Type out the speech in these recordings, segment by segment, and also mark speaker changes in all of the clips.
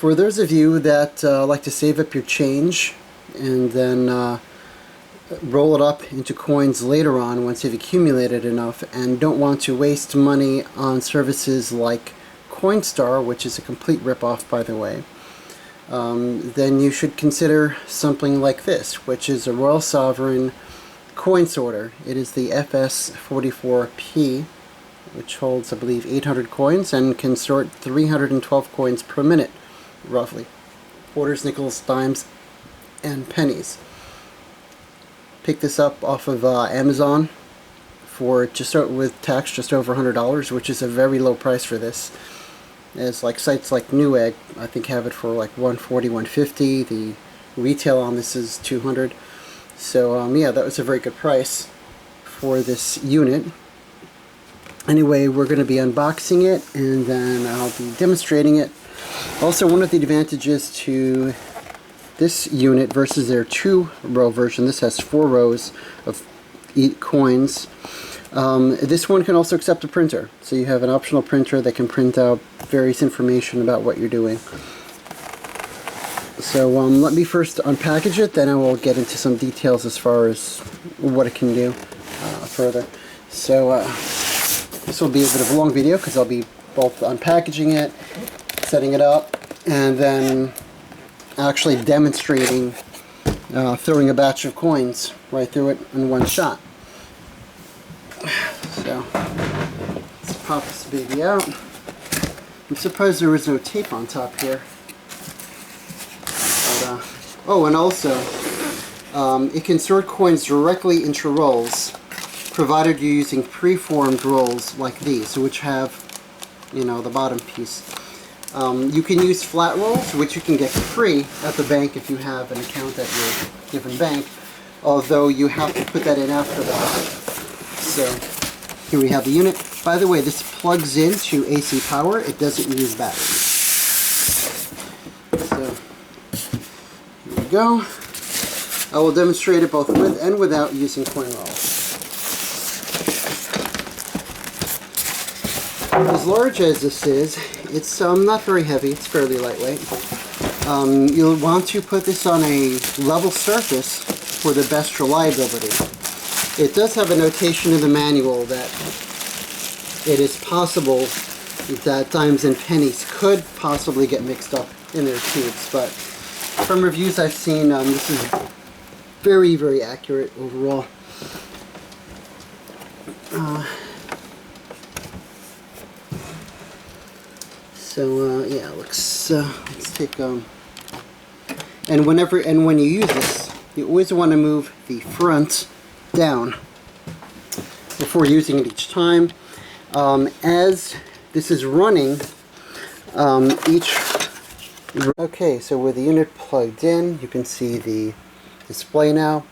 Speaker 1: For those of you that like to save up your change and then roll it up into coins later on once you've accumulated enough, and don't want to waste money on services like Coinstar, which is a complete rip-off, by the way, then you should consider something like this, which is a Royal Sovereign coin sorter. It is the FS-44P, which holds, I believe, 800 coins and can sort 312 coins per minute, roughly. Quarters, nickels, dimes, and pennies. Picked this up off of Amazon for with tax just over $100, which is a very low price for this. As like sites like Newegg, I think, have it for like $140, $150. The retail on this is $200. So yeah, that was a very good price for this unit. Anyway, we're going to be unboxing it, and then I'll be demonstrating it. Also, one of the advantages to this unit versus their 2-row version, this has 4 rows of coins. This one can also accept a printer, so you have an optional printer that can print out various information about what you're doing. So let me first unpackage it, then I will get into some details as far as what it can do further. So this will be a bit of a long video because I'll be both unpackaging it, setting it up, and then actually demonstrating throwing a batch of coins right through it in one shot. So let's pop this baby out. I'm surprised there was no tape on top here. But, oh, and also it can sort coins directly into rolls, provided you're using preformed rolls like these, which have, you know, the bottom piece. You can use flat rolls, which you can get free at the bank if you have an account at your given bank, although you have to put that in after that. So here we have the unit. By the way, this plugs into AC power. It doesn't use batteries. So here we go. I will demonstrate it both with and without using coin rolls. As large as this is, it's not very heavy. It's fairly lightweight. You'll want to put this on a level surface for the best reliability. It does have a notation in the manual that it is possible that dimes and pennies could possibly get mixed up in their tubes, but from reviews I've seen, this is very, very accurate overall. So yeah, let's take and when you use this, you always want to move the front down before using it each time. As this is running, okay, so with the unit plugged in, you can see the display now.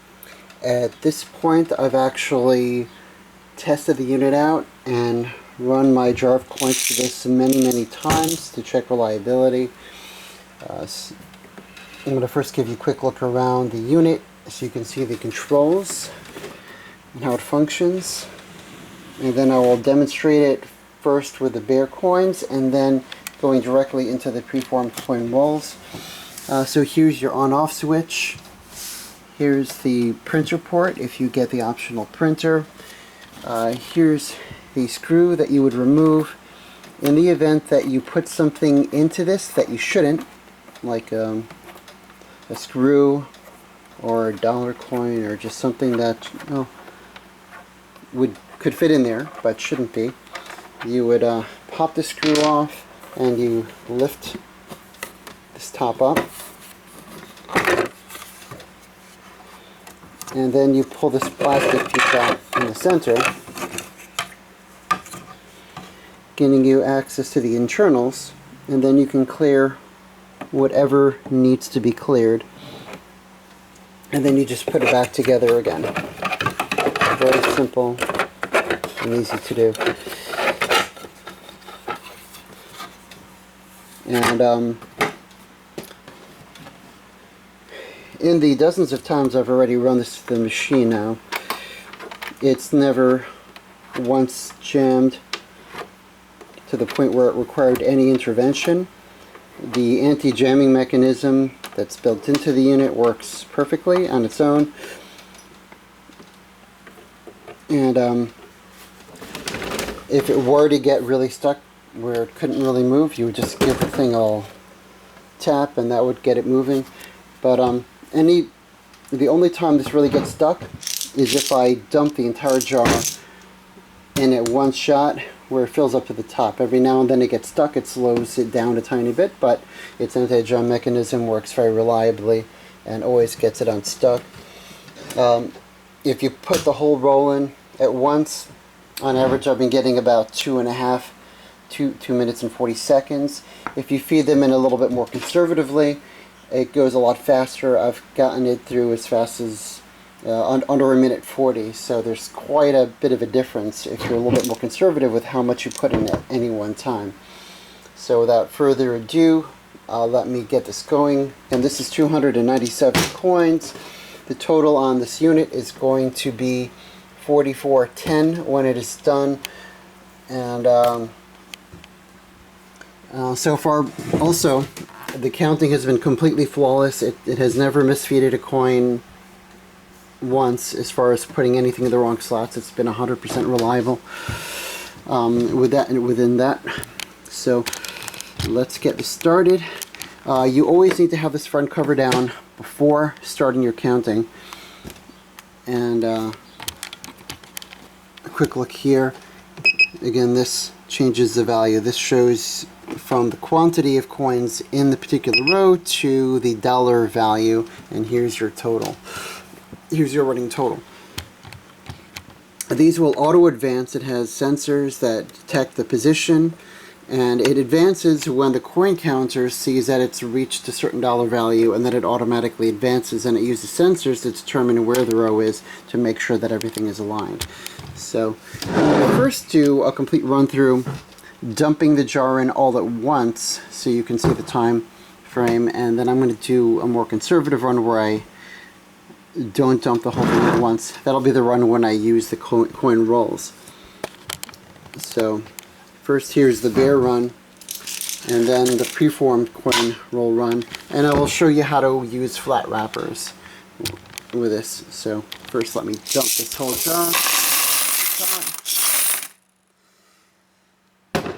Speaker 1: At this point, I've actually tested the unit out and run my jar of coins to this many times to check reliability. I'm going to first give you a quick look around the unit so you can see the controls and how it functions, and then I will demonstrate it first with the bare coins and then going directly into the preformed coin rolls. So here's your on-off switch. Here's the printer port if you get the optional printer. Here's the screw that you would remove in the event that you put something into this that you shouldn't, like a screw or a dollar coin or just something that, you know, could fit in there but shouldn't be. You would pop the screw off and you lift this top up, and then you pull this plastic piece out in the center, giving you access to the internals, and then you can clear whatever needs to be cleared, and then you just put it back together again. Very simple and easy to do. And in the dozens of times I've already run this through the machine now, it's never once jammed to the point where it required any intervention. The anti-jamming mechanism that's built into the unit works perfectly on its own. And if it were to get really stuck where it couldn't really move, you would just give the thing a tap and that would get it moving. But the only time this really gets stuck is if I dump the entire jar in at one shot where it fills up to the top. Every now and then it gets stuck, it slows it down a tiny bit, but its anti-jam mechanism works very reliably and always gets it unstuck. If you put the whole roll in at once, on average I've been getting about 2 minutes and 40 seconds. If you feed them in a little bit more conservatively, it goes a lot faster. I've gotten it through as fast as under 1:40, so there's quite a bit of a difference if you're a little bit more conservative with how much you put in at any one time. So without further ado, let me get this going. And this is 297 coins. The total on this unit is going to be 4410 when it is done. And so far also the counting has been completely flawless. It has never misfeeded a coin once as far as putting anything in the wrong slots. It's been 100% reliable within that. So let's get this started. You always need to have this front cover down before starting your counting. And a quick look here. Again, this changes the value. This shows from the quantity of coins in the particular row to the dollar value, and here's your total. Here's your running total. These will auto advance. It has sensors that detect the position, and it advances when the coin counter sees that it's reached a certain dollar value, and then it automatically advances, and it uses sensors to determine where the row is to make sure that everything is aligned. So I'm going to first do a complete run through, dumping the jar in all at once so you can see the time frame, and then I'm going to do a more conservative run where I don't dump the whole thing at once. That'll be the run when I use the coin rolls. So first here's the bare run, and then the preformed coin roll run, and I will show you how to use flat wrappers with this. So first let me dump this whole jar.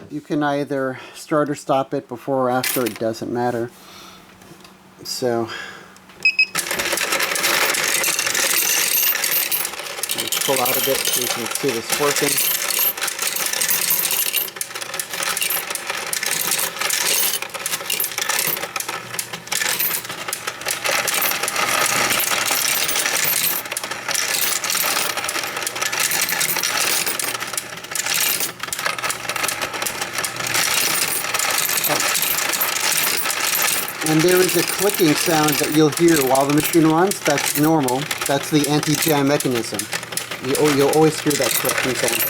Speaker 1: You can either start or stop it before or after, it doesn't matter. So let's pull out a bit so you can see this working. And there is a clicking sound that you'll hear while the machine runs. That's normal. That's the anti-jam mechanism. You'll always hear that clicking sound.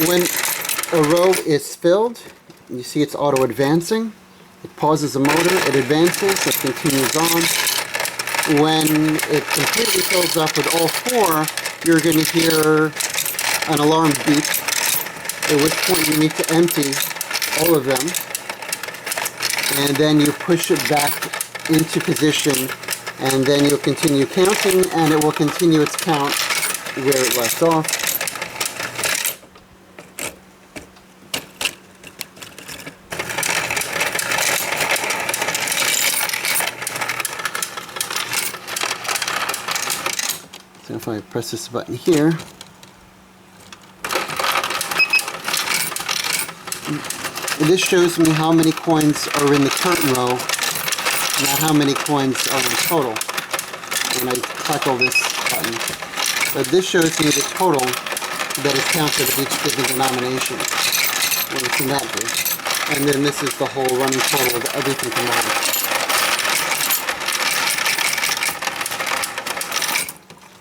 Speaker 1: When a row is filled, you see it's auto advancing. It pauses the motor, it advances, it continues on. When it completely fills up with all four, you're going to hear an alarm beep, at which point you need to empty all of them. And then you push it back into position, and then you'll continue counting, and it will continue its count where it left off. So if I press this button here, this shows me how many coins are in the current row, not how many coins are in total when I tackle this button. But this shows me the total that is counted of each given denomination when it's in that group. And then this is the whole running total of everything combined.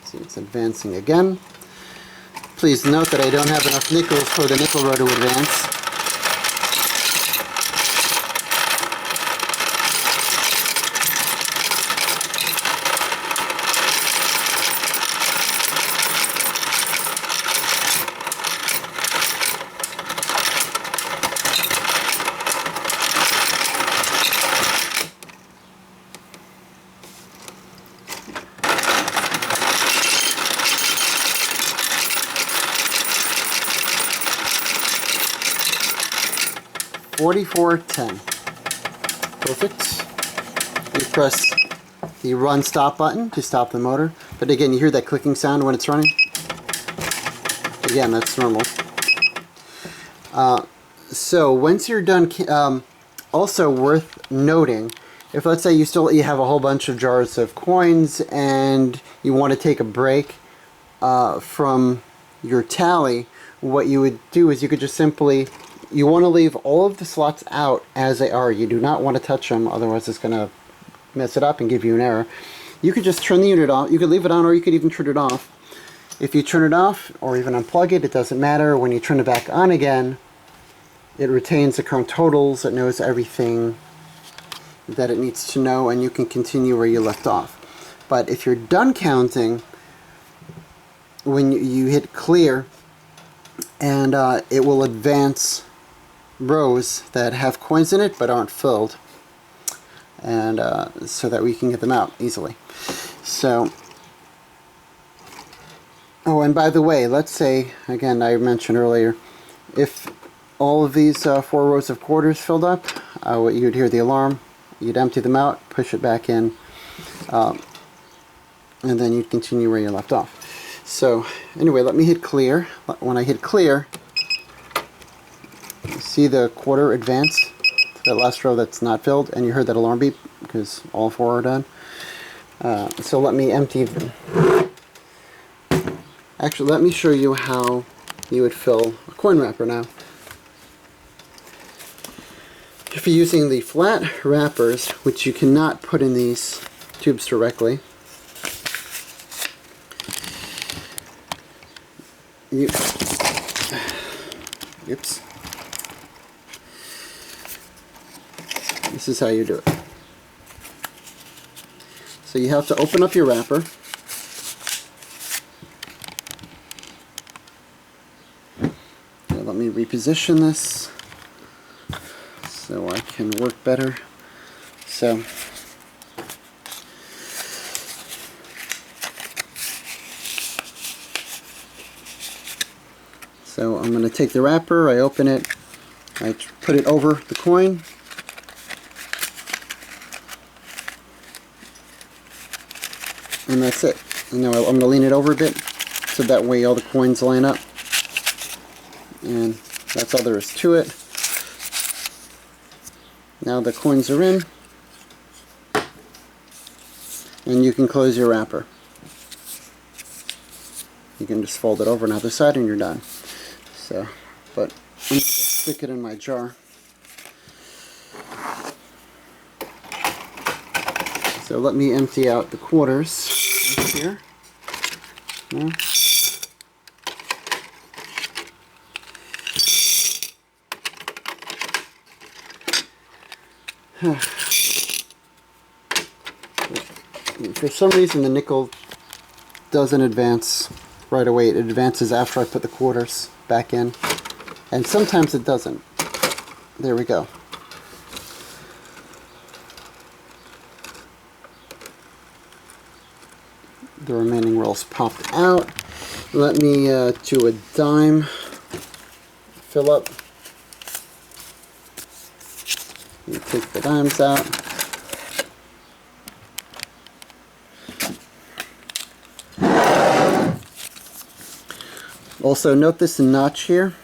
Speaker 1: See, it's advancing again. Please note that I don't have enough nickels for the nickel row to advance. $44.10. Perfect. You press the run stop button to stop the motor. But again, you hear that clicking sound when it's running? Again, that's normal. So once you're done, also worth noting, if let's say you have a whole bunch of jars of coins and you want to take a break from your tally, what you would do is you could just simply, you want to leave all of the slots out as they are. You do not want to touch them, otherwise it's going to mess it up and give you an error. You could just turn the unit off. You could leave it on, or you could even turn it off. If you turn it off or even unplug it, it doesn't matter. When you turn it back on again, it retains the current totals. It knows everything that it needs to know, and you can continue where you left off. But if you're done counting, when you hit clear, and it will advance rows that have coins in it but aren't filled, and so that we can get them out easily. So, oh, and by the way, let's say, again, I mentioned earlier, if all of these 4 rows of quarters filled up, you'd hear the alarm, you'd empty them out, push it back in, and then you'd continue where you left off. So anyway, let me hit clear. When I hit clear, you see the quarter advance to that last row that's not filled, and you heard that alarm beep because all 4 are done. So let me empty them. Actually, let me show you how you would fill a coin wrapper now. If you're using the flat wrappers, which you cannot put in these tubes directly, oops. This is how you do it. So you have to open up your wrapper. Now let me reposition this so I can work better. So I'm going to take the wrapper, I open it, I put it over the coin, and that's it. And now I'm going to lean it over a bit so that way all the coins line up, and that's all there is to it. Now the coins are in, and you can close your wrapper. You can just fold it over on the other side and you're done. So, but I'm going to just stick it in my jar. So let me empty out the quarters here. No. For some reason the nickel doesn't advance right away. It advances after I put the quarters back in, and sometimes it doesn't. There we go. The remaining rolls popped out. Let me do a dime fill up. You take the dimes out. Also note this notch here.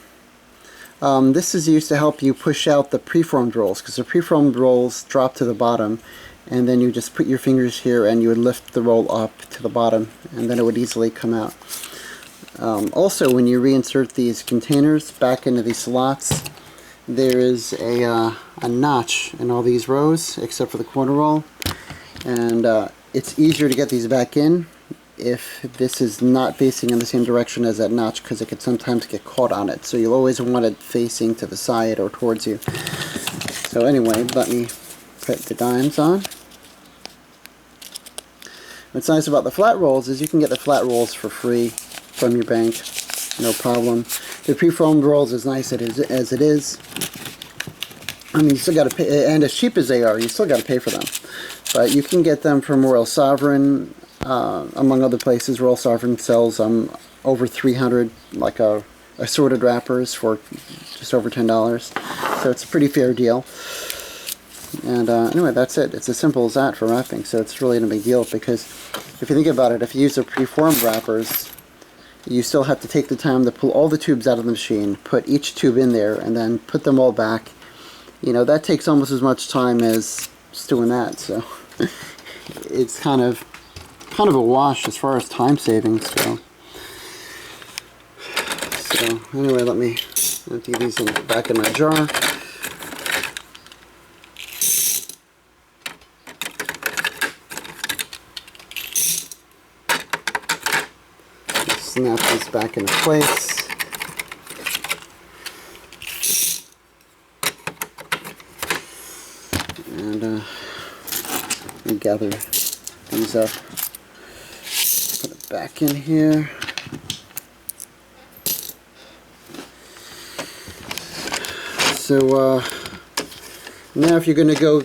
Speaker 1: This is used to help you push out the preformed rolls, because the preformed rolls drop to the bottom, and then you just put your fingers here and you would lift the roll up to the bottom, and then it would easily come out. Also, when you reinsert these containers back into these slots, there is a notch in all these rows except for the corner roll, and it's easier to get these back in if this is not facing in the same direction as that notch, because it could sometimes get caught on it. So you'll always want it facing to the side or towards you. So anyway, let me put the dimes on. What's nice about the flat rolls is you can get the flat rolls for free from your bank, no problem. The preformed rolls, as nice as it is, I mean, you still got to pay, and as cheap as they are, you still got to pay for them. But you can get them from Royal Sovereign, among other places. Royal Sovereign sells over 300, like assorted wrappers for just over $10. So it's a pretty fair deal. And anyway, that's it. It's as simple as that for wrapping. So it's really no big deal, because if you think about it, if you use the preformed wrappers, you still have to take the time to pull all the tubes out of the machine, put each tube in there, and then put them all back. You know, that takes almost as much time as just doing that. So it's kind of a wash as far as time savings go. So anyway, let me empty these back in my jar. Snap this back into place. And gather these up. Put it back in here. So now if you're going to go,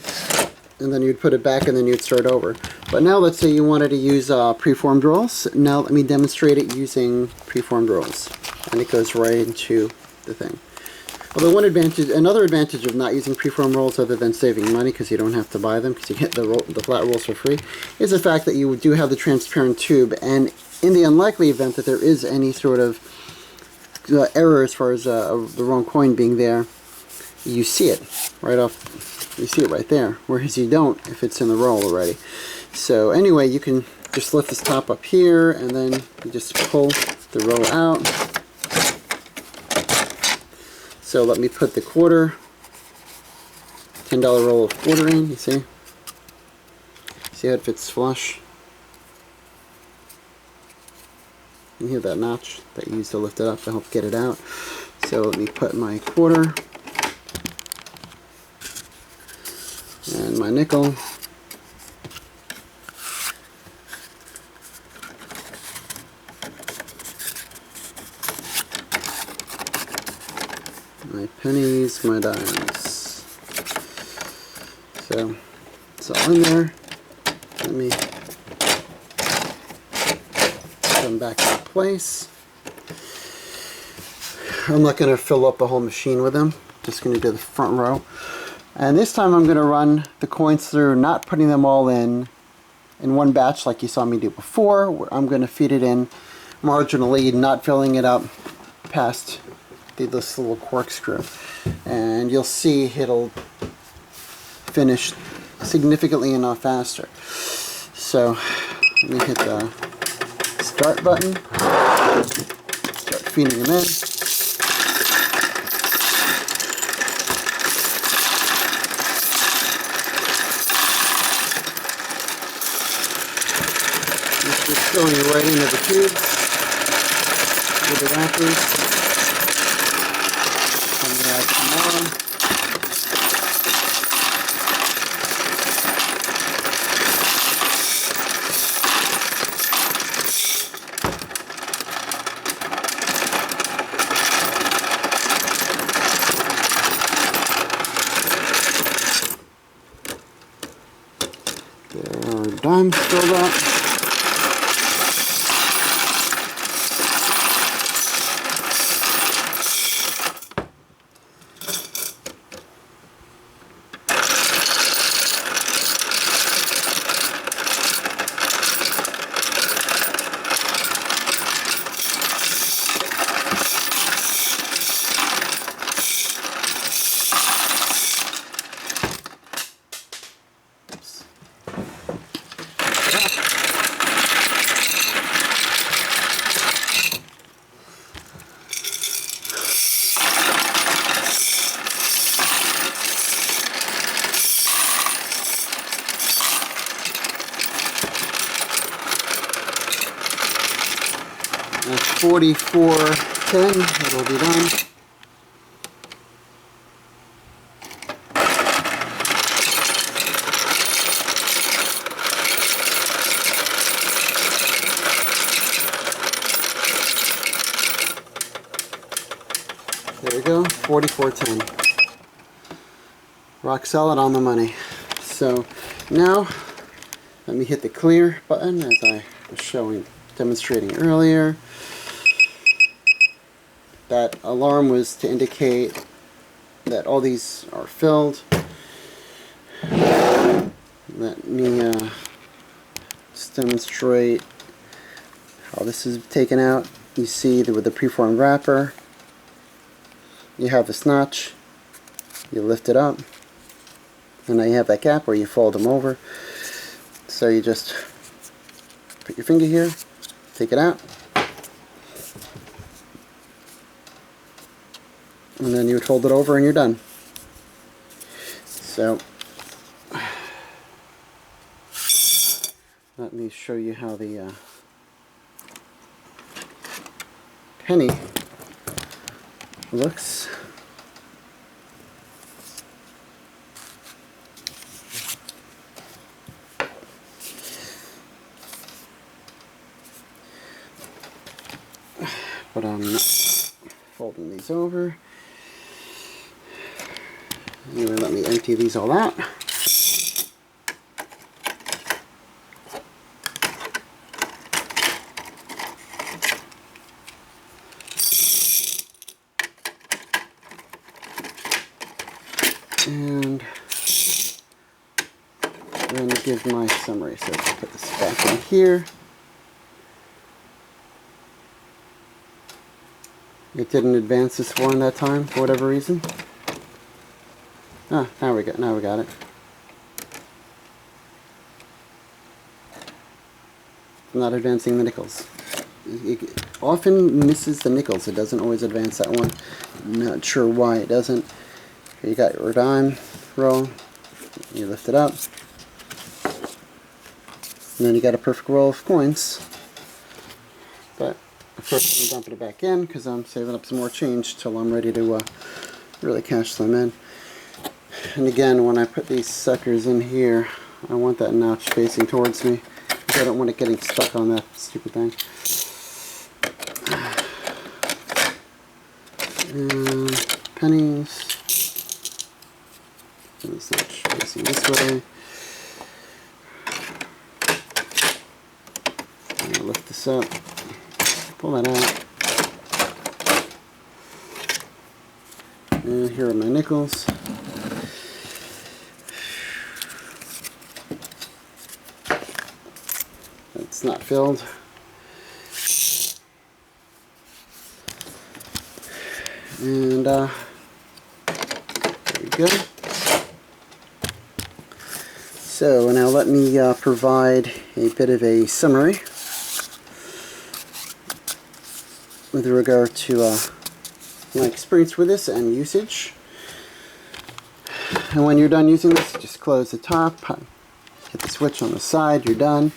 Speaker 1: and then you'd put it back and then you'd start over. But now let's say you wanted to use preformed rolls. Now let me demonstrate it using preformed rolls. And it goes right into the thing. Although another advantage of not using preformed rolls, other than saving money because you don't have to buy them because you get the flat rolls for free, is the fact that you do have the transparent tube. And in the unlikely event that there is any sort of error as far as the wrong coin being there, you see it right off. You see it right there, whereas you don't if it's in the roll already. So anyway, you can just lift this top up here, and then you just pull the roll out. So let me put the $10 roll of quarter in. You see? See how it fits flush? You hear that notch that you used to lift it up to help get it out. So let me put my quarter and my nickel. My pennies, my dimes. So it's all in there. Let me put them back in place. I'm not going to fill up the whole machine with them. Just going to do the front row. And this time I'm going to run the coins through, not putting them all in one batch like you saw me do before, where I'm going to feed it in marginally, not filling it up past this little corkscrew. And you'll see it'll finish significantly enough faster. So let me hit the start button, start feeding them in. Just going right into the tubes with the wrappers. And add some more. There are dimes filled up. 4410, it'll be done. There we go, 4410. Rock solid, on the money. So now let me hit the clear button as I was demonstrating earlier. That alarm was to indicate that all these are filled. Let me just demonstrate how this is taken out. You see that with the preformed wrapper, you have this notch, you lift it up, and now you have that gap where you fold them over. So you just put your finger here, take it out, and then you would fold it over and you're done. So let me show you how the penny looks. But I'm folding these over. Anyway, let me empty these all out. And then give my summary. So let's put this back in here. It didn't advance this one that time for whatever reason. Ah, now we got it. Not advancing the nickels. It often misses the nickels. It doesn't always advance that one. Not sure why it doesn't. Here you got your dime roll. You lift it up. And then you got a perfect roll of coins. But of course, I'm dumping it back in because I'm saving up some more change till I'm ready to really cash them in. And again, when I put these suckers in here, I want that notch facing towards me because I don't want it getting stuck on that stupid thing. And pennies. And this notch facing this way. I'm gonna lift this up. Pull that out. And here are my nickels. It's not filled. And there we go. So now let me provide a bit of a summary with regard to my experience with this and usage. And when you're done using this, just close the top, hit the switch on the side, you're done.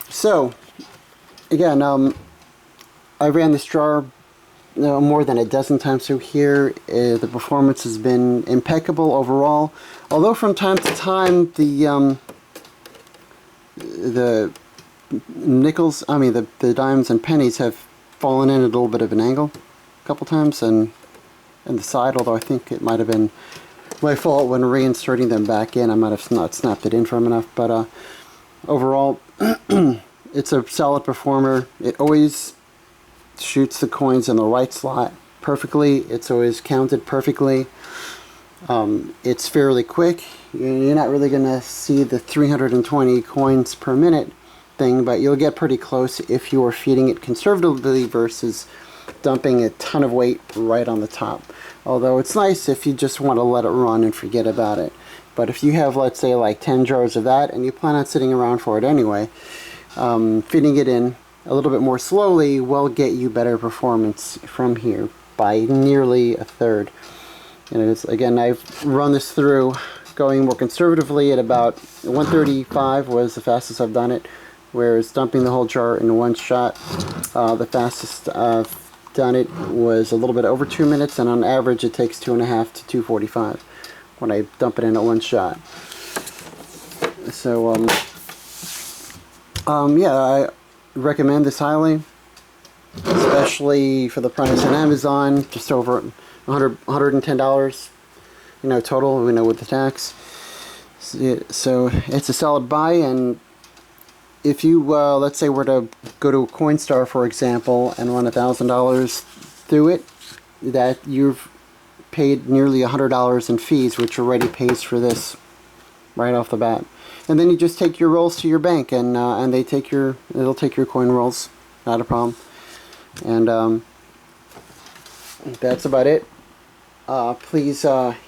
Speaker 1: So again, I ran this jar more than a dozen times through here. The performance has been impeccable overall, although from time to time the nickels, the dimes and pennies have fallen in at a little bit of an angle a couple times, and the side, although I think it might have been my fault when reinserting them back in. I might have not snapped it in firm enough, but overall it's a solid performer. It always shoots the coins in the right slot perfectly. It's always counted perfectly. It's fairly quick. You're not really going to see the 320 coins per minute thing, but you'll get pretty close if you are feeding it conservatively versus dumping a ton of weight right on the top. Although it's nice if you just want to let it run and forget about it. But if you have, let's say, like 10 jars of that and you plan on sitting around for it anyway, feeding it in a little bit more slowly will get you better performance from here by nearly a third. And it's, again, I've run this through going more conservatively at about 135 was the fastest I've done it. whereas dumping the whole jar in one shot, the fastest I've done it was a little bit over 2 minutes, and on average it takes 2.5 to 2:45 when I dump it in at one shot. So yeah, I recommend this highly, especially for the price on Amazon, just over $110, you know, total, you know, with the tax. So it's a solid buy. And if you let's say were to go to Coinstar, for example, and run $1,000 through it, that you've paid nearly $100 in fees, which already pays for this right off the bat. And then you just take your rolls to your bank, and they'll take your coin rolls, not a problem. And that's about it. Please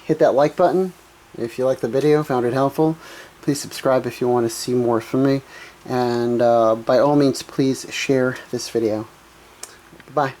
Speaker 1: hit that like button if you like the video, found it helpful. Please subscribe if you want to see more from me, and by all means please share this video. Bye.